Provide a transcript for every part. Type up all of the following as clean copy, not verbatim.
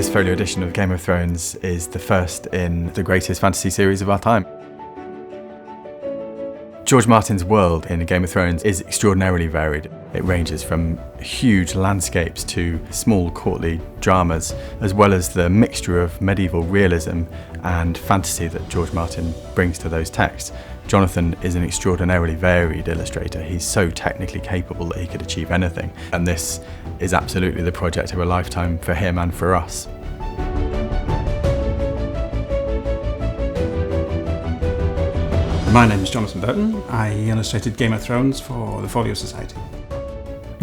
This folio edition of Game of Thrones is the first in the greatest fantasy series of our time. George Martin's world in Game of Thrones is extraordinarily varied. It ranges from huge landscapes to small courtly dramas, as well as the mixture of medieval realism and fantasy that George Martin brings to those texts. Jonathan is an extraordinarily varied illustrator. He's so technically capable that he could achieve anything, and this is absolutely the project of a lifetime for him and for us. My name is Jonathan Burton. I illustrated Game of Thrones for the Folio Society.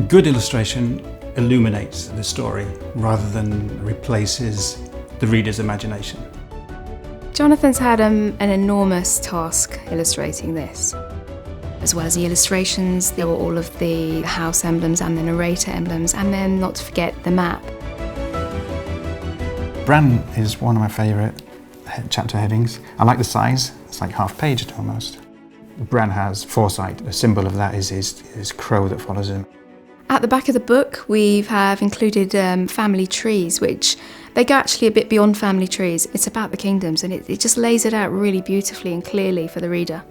Good illustration illuminates the story rather than replaces the reader's imagination. Jonathan's had an enormous task illustrating this. As well as the illustrations, there were all of the house emblems and the narrator emblems, and then not to forget the map. Bran is one of my favourite chapter headings. I like the size, it's like half-paged almost. Bran has foresight. The symbol of that is his crow that follows him. At the back of the book, we have included family trees, which they go actually a bit beyond family trees. It's about the kingdoms, and it just lays it out really beautifully and clearly for the reader.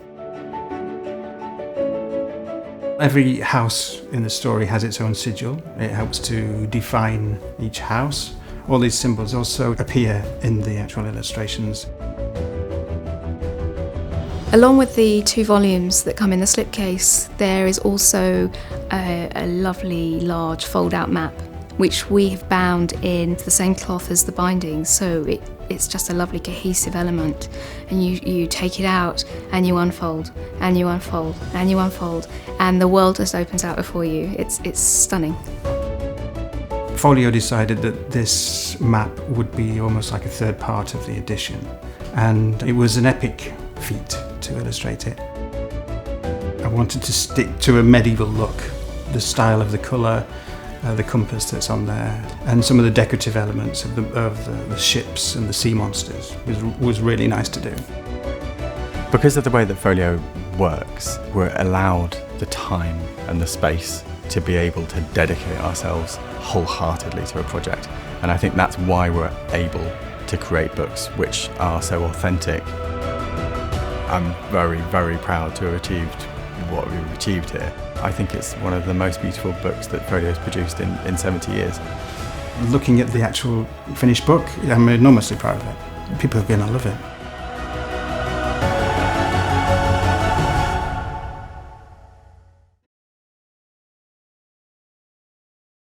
Every house in the story has its own sigil. It helps to define each house. All these symbols also appear in the actual illustrations. Along with the 2 volumes that come in the slipcase, there is also a lovely large fold-out map, which we have bound in the same cloth as the bindings, so it's just a lovely cohesive element. And you take it out and you unfold and you unfold and you unfold, and the world just opens out before you. It's stunning. Folio decided that this map would be almost like a third part of the edition, and it was an epic feat to illustrate it. I wanted to stick to a medieval look, the style of the colour, the compass that's on there, and some of the decorative elements of the ships and the sea monsters was really nice to do. Because of the way that folio works, we're allowed the time and the space to be able to dedicate ourselves wholeheartedly to a project. And I think that's why we're able to create books which are so authentic. I'm very, very proud to have achieved what we've achieved here. I think it's one of the most beautiful books that Folio's produced in 70 years. Looking at the actual finished book, I'm enormously proud of it. People are going to love it.